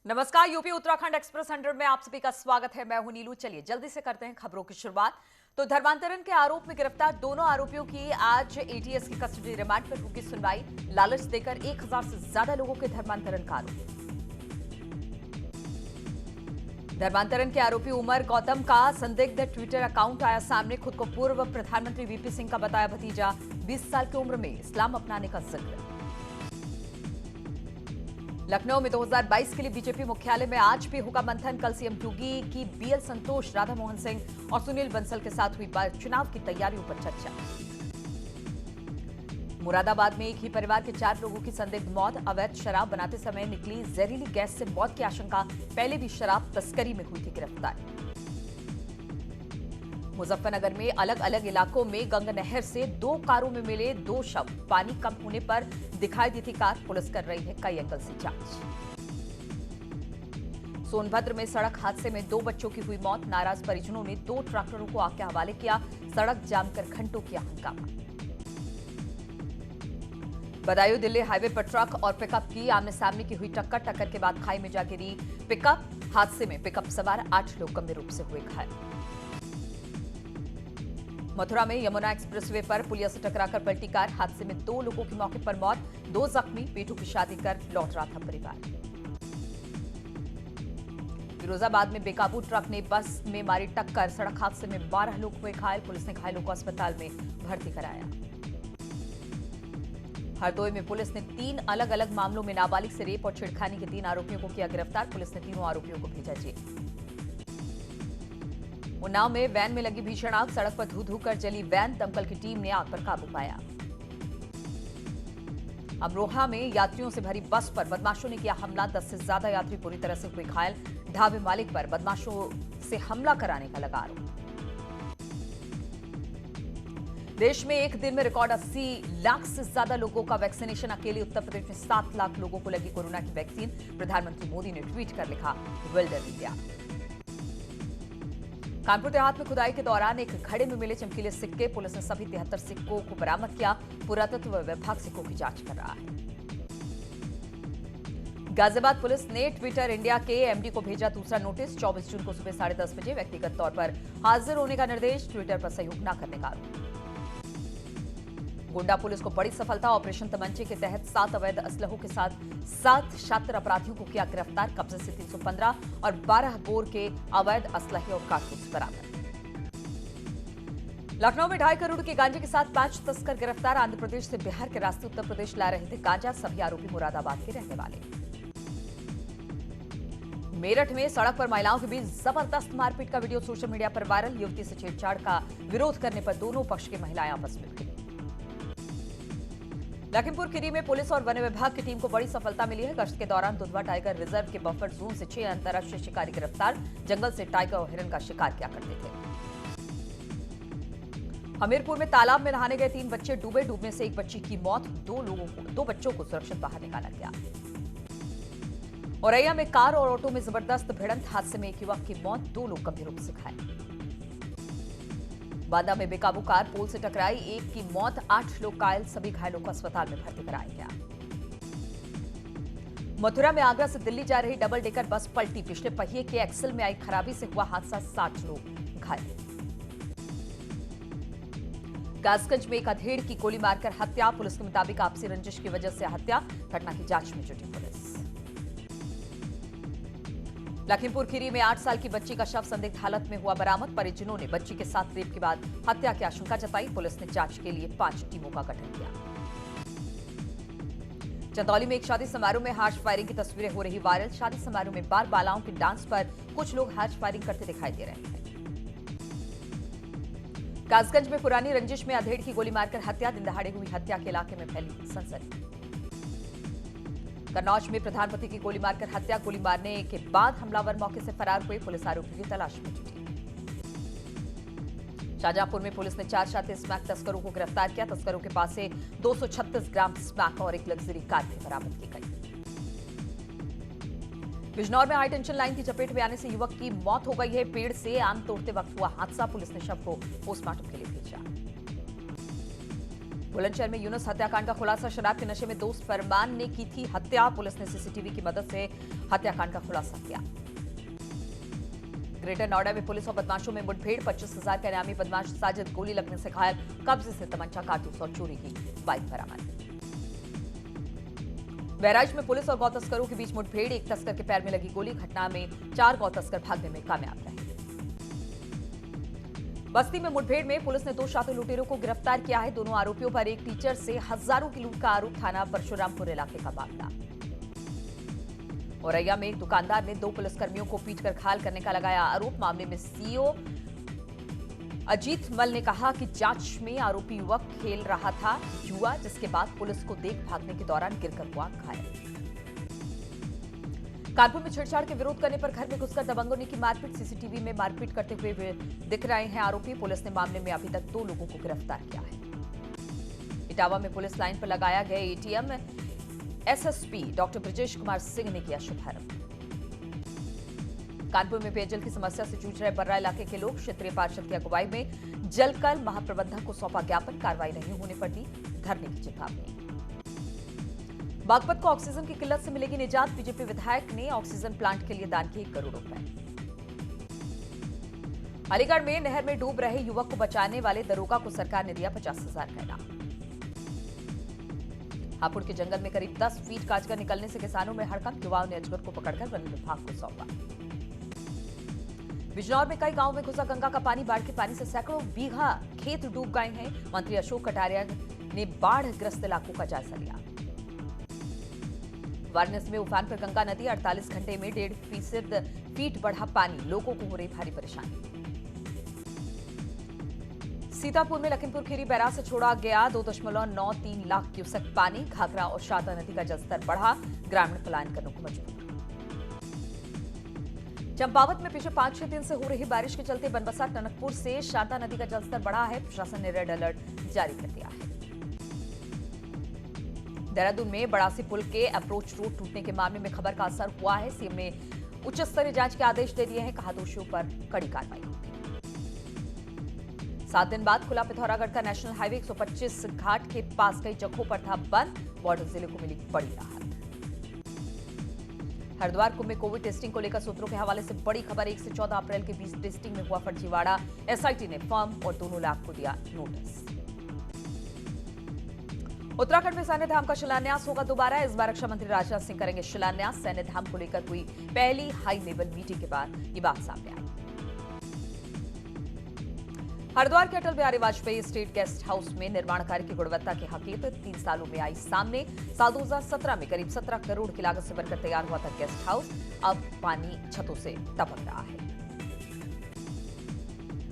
नमस्कार। UP Uttarakhand express 100 में आप सभी का स्वागत है। मैं हूं नीलू। चलिए जल्दी से करते हैं खबरों की शुरुआत। तो धर्मांतरण के आरोप में गिरफ्तार दोनों आरोपियों की आज एटीएस की कस्टडी रिमांड पर होगी सुनवाई। लालच देकर 1000 से ज्यादा लोगों के धर्मांतरण का आरोप। धर्मांतरण के आरोपी उमर गौतम का संदिग्ध ट्विटर अकाउंट आया सामने। खुद को पूर्व प्रधानमंत्री वीपी सिंह का बताया भतीजा। 20 साल की उम्र में इस्लाम अपनाने का जिक्र। लखनऊ में 2022 के लिए बीजेपी मुख्यालय में आज भी होगा मंथन। कल सीएम योगी की बीएल संतोष, राधा मोहन सिंह और सुनील बंसल के साथ हुई चुनाव की तैयारियों पर चर्चा। मुरादाबाद में एक ही परिवार के 4 लोगों की संदिग्ध मौत। अवैध शराब बनाते समय निकली जहरीली गैस से मौत की आशंका। पहले भी शराब तस्करी में हुई थी गिरफ्तार। मुजफ्फरनगर में अलग अलग इलाकों में गंगा नहर से 2 कारों में मिले 2 शव। पानी कम होने पर दिखाई दी थी कार। पुलिस कर रही है कई एंगल से जांच। सोनभद्र में सड़क हादसे में 2 बच्चों की हुई मौत। नाराज परिजनों ने 2 ट्रैक्टरों को आग के हवाले किया। सड़क जाम कर घंटों किया हंगामा। बदायूं दिल्ली हाईवे पर ट्रक और पिकअप की आमने सामने की हुई टक्कर। टक्कर के बाद खाई में जा गिरी पिकअप। हादसे में पिकअप सवार 8 लोग गंभीर रूप से हुए घायल। मथुरा में यमुना एक्सप्रेसवे पर पुलिया से टकराकर पलटी कार। हादसे में 2 लोगों की मौके पर मौत। 2 जख्मी। पेटू की शादी कर लौट रहा था परिवार। फिरोजाबाद में बेकाबू ट्रक ने बस में मारी टक्कर। सड़क हादसे में 12 लोग हुए घायल। पुलिस ने घायलों को अस्पताल में भर्ती कराया। हरदोई में पुलिस ने 3 अलग अलग मामलों में नाबालिग से रेप और छेड़खानी के 3 आरोपियों को किया गिरफ्तार। पुलिस ने तीनों आरोपियों को भेजा जेल। उन्नाव में वैन में लगी भीषण आग। सड़क पर धू धू कर जली वैन। दमकल की टीम ने आग पर काबू पाया। अमरोहा में यात्रियों से भरी बस पर बदमाशों ने किया हमला। 10 से ज्यादा यात्री बुरी तरह से हुए घायल। ढाबे मालिक पर बदमाशों से हमला कराने का लगा आरोप। देश में एक दिन में रिकॉर्ड 80 लाख से ज्यादा लोगों का वैक्सीनेशन। अकेले उत्तर प्रदेश में 7 लाख लोगों को लगी कोरोना की वैक्सीन। प्रधानमंत्री मोदी ने ट्वीट कर लिखा, well done India. Kanpur Dehat में खुदाई के दौरान एक घड़े में मिले चमकीले सिक्के। पुलिस ने सभी 73 सिक्कों को बरामद किया। पुरातत्व विभाग सिक्कों की जांच कर रहा है। गाजियाबाद पुलिस ने ट्विटर इंडिया के एमडी को भेजा दूसरा नोटिस। 24 जून को सुबह 10:30 बजे व्यक्तिगत तौर पर हाजिर होने का निर्देश। ट्विटर पर सहयोग न करने का आरोप। गोंडा पुलिस को बड़ी सफलता। ऑपरेशन तमंचे के तहत 7 अवैध असलहों के साथ 7 शातिर अपराधियों को किया गिरफ्तार। कब्जे से 315 और 12 बोर के अवैध असलहे और कारतूस बरामद। लखनऊ में 2.5 करोड़ के गांजे के साथ 5 तस्कर गिरफ्तार। आंध्र प्रदेश से बिहार के रास्ते उत्तर प्रदेश ला रहे थे गांजा। सभी आरोपी मुरादाबाद के रहने वाले। मेरठ में सड़क पर महिलाओं के बीच जबरदस्त मारपीट का वीडियो सोशल मीडिया पर वायरल। युवती से छेड़छाड़ का विरोध करने पर दोनों पक्ष की महिलाएं आपस में भिड़ी। लखीमपुर खीरी में पुलिस और वन विभाग की टीम को बड़ी सफलता मिली है। गश्त के दौरान दुधवा टाइगर रिजर्व के बफर जोन से 6 अंतर्राष्ट्रीय शिकारी गिरफ्तार। जंगल से टाइगर और हिरन का शिकार किया करते थे। हमीरपुर में तालाब में नहाने गए 3 बच्चे डूबे। डूबने से एक बच्ची की मौत। 2 बच्चों को सुरक्षित बाहर निकाला गया। औरैया में कार और ऑटो में जबरदस्त भिड़ंत। हादसे में एक युवक की मौत। 2 लोग गंभीर रूप से घायल। बांदा में बेकाबू कार पोल से टकराई। 1 की मौत, 8 लोग घायल। सभी घायलों को अस्पताल में भर्ती कराया गया। मथुरा में आगरा से दिल्ली जा रही डबल डेकर बस पलटी। पिछले पहिए के एक्सल में आई खराबी से हुआ हादसा। 60 लोग घायल। कासगंज में एक अधेड़ की गोली मारकर हत्या। पुलिस के मुताबिक आपसी रंजिश की वजह से हत्या। घटना की जांच में जुटी पुलिस। लखीमपुर खीरी में 8 साल की बच्ची का शव संदिग्ध हालत में हुआ बरामद। परिजनों ने बच्ची के साथ रेप के बाद हत्या की आशंका जताई। पुलिस ने जांच के लिए 5 टीमों का गठन किया। चंदौली में एक शादी समारोह में हार्श फायरिंग की तस्वीरें हो रही वायरल। शादी समारोह में बाल बालाओं के डांस पर कुछ लोग हार्श फायरिंग करते दिखाई दे रहे हैं। कासगंज में पुरानी रंजिश में अधेड़ की गोली मारकर हत्या। दिन दहाड़े हुई हत्या के इलाके में फैली सनसनी। कन्नौज में प्रधानमंत्री की गोली मारकर हत्या। गोली मारने के बाद हमलावर मौके से फरार हुए। पुलिस आरोपी की तलाश में जुटी। शाहजहांपुर में पुलिस ने 4 शातिर स्मैक तस्करों को गिरफ्तार किया। तस्करों के पास से 236 ग्राम स्मैक और एक लग्जरी कार भी बरामद की गई। बिजनौर में हाई टेंशन लाइन की चपेट में आने से युवक की मौत हो गई है। पेड़ से आम तोड़ते वक्त हुआ हादसा। पुलिस ने शव को पोस्टमार्टम के लिए भेजा। बुलंदशहर में यूनुस हत्याकांड का खुलासा। शराब के नशे में दोस्त फरमान ने की थी हत्या। पुलिस ने सीसीटीवी की मदद से हत्याकांड का खुलासा किया। ग्रेटर नोएडा में पुलिस और बदमाशों में मुठभेड़। 25,000 का इनामी बदमाश साजिद गोली लगने से घायल। कब्जे से तमंचा, कारतूस और चोरी की बाइक बरामद। बहराइच में पुलिस और गौ तस्करों के बीच मुठभेड़। एक तस्कर के पैर में लगी गोली। घटना में 4 गौ तस्कर भागने में कामयाब रहे। बस्ती में मुठभेड़ में पुलिस ने 2 शातिर लुटेरों को गिरफ्तार किया है। दोनों आरोपियों पर एक टीचर से हजारों की लूट का आरोप। थाना परशुरामपुर इलाके का मामला। औरैया में एक दुकानदार ने 2 पुलिसकर्मियों को पीटकर घायल करने का लगाया आरोप। मामले में सीईओ अजीत मल ने कहा कि जांच में आरोपी युवक खेल रहा था जुआ, जिसके बाद पुलिस को देख भागने के दौरान गिरकर हुआ घायल। कानपुर में छेड़छाड़ के विरोध करने पर घर में घुसकर दबंगों ने की मारपीट। सीसीटीवी में मारपीट करते हुए दिख रहे हैं आरोपी। पुलिस ने मामले में अभी तक 2 लोगों को गिरफ्तार किया है। इटावा में पुलिस लाइन पर लगाया गया ATM. SSP doctor Brajesh Kumar Singh ने किया शुभारंभ। कानपुर में पेयजल की समस्या से जूझ रहे बर्रा इलाके के लोग क्षेत्रीय पार्षद की अगुवाई में जलकल महाप्रबंधक को सौंपा ज्ञापन। कार्रवाई नहीं होने पर दी धरने की चेतावनी। बागपत को ऑक्सीजन की किल्लत से मिलेगी निजात। बीजेपी विधायक ने ऑक्सीजन प्लांट के लिए दान किए 1 करोड़ रुपए। अलीगढ़ में नहर में डूब रहे युवक को बचाने वाले दरोगा को सरकार ने दिया 50,000 का इनाम। हापुड़ के जंगल में करीब 10 फीट का अजगर निकलने से किसानों में हड़कंप। युवाओं ने अजगर को पकड़कर वन विभाग को सौंपा। बिजनौर में कई गांवों में घुसा गंगा का पानी। बाढ़ के पानी से सैकड़ों बीघा खेत डूब गए हैं। मंत्री अशोक कटारिया ने बाढ़ग्रस्त इलाकों का जायजा लिया। वाराणसी में उफान पर गंगा नदी। 48 घंटे में 1.5 फीट बढ़ा पानी। लोगों को हो रही भारी परेशानी। सीतापुर में लखीमपुर खीरी बैराज से छोड़ा गया 2.93 लाख क्यूसेक पानी। घाघरा और शारदा नदी का जलस्तर बढ़ा। ग्रामीण पलायन करने को मजबूर। चंपावत में पिछले 5-6 दिन से हो रही बारिश के चलते बनबसा टनकपुर से शारदा नदी का जलस्तर बढ़ा है। प्रशासन ने रेड अलर्ट जारी कर दिया है। देहरादून में बड़ासी पुल के अप्रोच रोड टूटने के मामले में खबर का असर हुआ है। सीएम ने उच्च स्तरीय जांच के आदेश दे दिए हैं। कहा दोषियों पर कड़ी कार्रवाई होगी। 7 दिन बाद खुला पिथौरागढ़ का नेशनल हाईवे। 125 घाट के पास कई जगहों पर था बंद। बॉर्डर जिले को मिली बड़ी राहत। हरिद्वार कुंभ में कोविड टेस्टिंग को लेकर सूत्रों के हवाले से बड़ी खबर। 1 से 14 अप्रैल के बीच टेस्टिंग में हुआ फर्जीवाड़ा। एसआईटी ने फर्म और दोनों लैब को दिया नोटिस। उत्तराखंड में सैन्य धाम का शिलान्यास होगा दोबारा। इस बार रक्षा मंत्री राजनाथ सिंह करेंगे शिलान्यास। सैन्य धाम को लेकर हुई पहली हाई लेवल मीटिंग के बाद ये बात सामने आई। हरिद्वार के Atal Bihari Vajpayee state guest house में निर्माण कार्य की गुणवत्ता की हकीकत 3 सालों में आई सामने। साल 2017 में करीब 17 करोड़ की लागत से बनकर तैयार हुआ था गेस्ट हाउस। अब पानी छतों से टपक रहा है।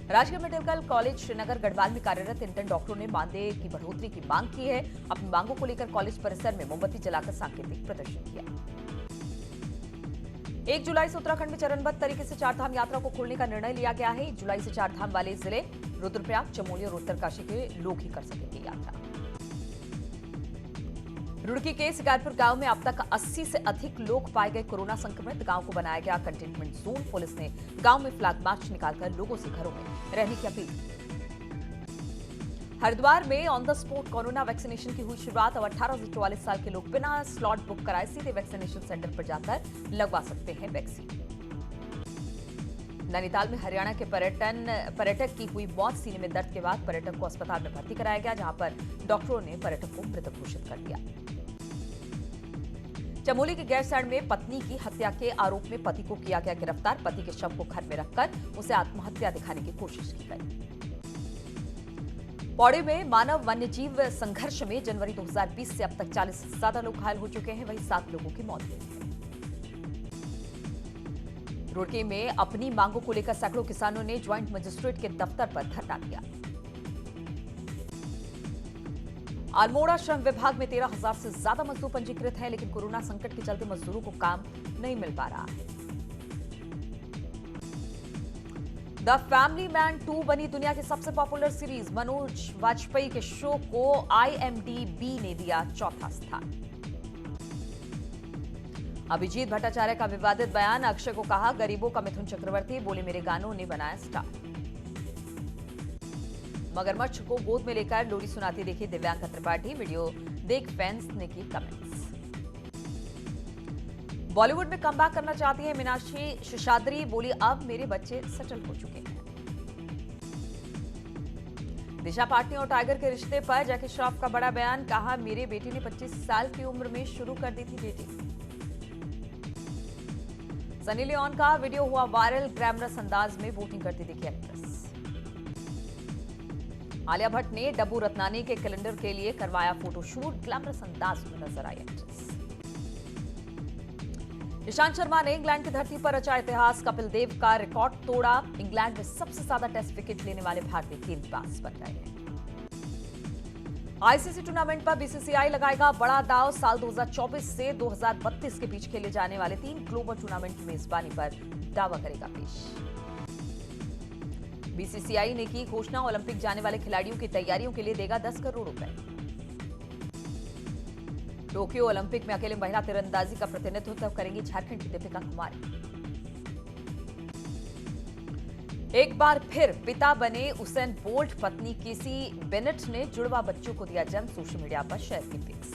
राजकीय मेडिकल कॉलेज श्रीनगर गढ़वाल में कार्यरत इंटर्न डॉक्टरों ने मानदेय की बढ़ोतरी की मांग की है। अपनी मांगों को लेकर कॉलेज परिसर में मोमबत्ती जलाकर सांकेतिक प्रदर्शन किया। 1 जुलाई से उत्तराखंड में चरणबद्ध तरीके से 4 धाम यात्रा को खोलने का निर्णय लिया गया है। 1 जुलाई से 4 धाम वाले जिले रुद्रप्रयाग, चमोली और उत्तरकाशी के लोग ही कर सकेंगे यात्रा। रुड़की के शिकारपुर गांव में अब तक 80 से अधिक लोग पाए गए कोरोना संक्रमित। गांव को बनाया गया कंटेनमेंट जोन। पुलिस ने गांव में फ्लैग मार्च निकालकर लोगों से घरों में रहने की अपील की। हरिद्वार में on the spot corona vaccination की हुई शुरुआत। अब 18 से 44 साल के लोग बिना स्लॉट बुक कराए सीधे वैक्सीनेशन सेंटर पर जाकर लगवा सकते हैं वैक्सीन। नैनीताल में हरियाणा के पर्यटक की हुई मौत। सीने में दर्द के बाद पर्यटक को अस्पताल में भर्ती कराया गया, जहां पर डॉक्टरों ने पर्यटक को मृत घोषित कर दिया। चमोली के गैरसैंण में पत्नी की हत्या के आरोप में पति को किया गया गिरफ्तार। पति के शव को घर में रखकर उसे आत्महत्या दिखाने की कोशिश की गई। पौड़ी में मानव वन्यजीव संघर्ष में जनवरी 2020 से अब तक 40 से ज्यादा लोग घायल हो चुके हैं। वहीं 7 लोगों की मौत हुई है। रुड़की में अपनी मांगों को लेकर सैकड़ों किसानों ने ज्वाइंट मजिस्ट्रेट के दफ्तर पर धरना दिया। अल्मोड़ा श्रम विभाग में 13,000 से ज्यादा मजदूर पंजीकृत हैं, लेकिन कोरोना संकट के चलते मजदूरों को काम नहीं मिल पा रहा है। द फैमिली मैन 2 बनी दुनिया की सबसे पॉपुलर सीरीज। मनोज वाजपेयी के शो को IMDb ने दिया 4था स्थान। अभिजीत भट्टाचार्य का विवादित बयान। अक्षय को कहा गरीबों का मिथुन चक्रवर्ती, बोले मेरे गानों ने बनाया स्टार। मगरमच्छ को गोद में लेकर लोरी सुनाती देखी दिव्यांका त्रिपाठी। वीडियो देख फैंस ने की कमेंट्स। बॉलीवुड में कमबैक करना चाहती है मीनाक्षी शेषाद्री। बोली, अब मेरे बच्चे सेटल हो चुके हैं। दिशा पाटनी और टाइगर के रिश्ते पर जैकी श्रॉफ का बड़ा बयान। कहा, मेरे बेटे ने 25 साल की उम्र में शुरू कर दी थी डेटिंग। सनी लियोन का वीडियो हुआ वायरल। ग्लैमरस अंदाज में वोटिंग करती दिखी एक्ट्रेस। आलिया भट्ट ने डब्बू रत्नानी के कैलेंडर के लिए करवाया फोटोशूट। ग्लैमरस अंदाज में नजर आई एक्ट्रेस। ईशांत शर्मा ने इंग्लैंड की धरती पर रचा इतिहास। कपिल देव का रिकॉर्ड तोड़ा। इंग्लैंड में सबसे ज्यादा टेस्ट विकेट लेने वाले भारतीय गेंदबाज बन गए हैं। आईसीसी टूर्नामेंट पर बीसीसीआई लगाएगा बड़ा दांव। साल 2024 से 2032 के बीच खेले जाने वाले 3 ग्लोबल टूर्नामेंट की मेजबानी पर दावा करेगा पेश। बीसीसीआई ने की घोषणा। ओलंपिक जाने वाले खिलाड़ियों की तैयारियों के लिए देगा 10 करोड़ रुपए। टोक्यो ओलंपिक में अकेले महिला तीरंदाजी का प्रतिनिधित्व करेंगी झारखंड की दीपिका कुमारी। एक बार फिर पिता बने उसेन बोल्ट। पत्नी केसी बेनेट ने जुड़वा बच्चों को दिया जन्म। सोशल मीडिया पर शेयर की पिक्स।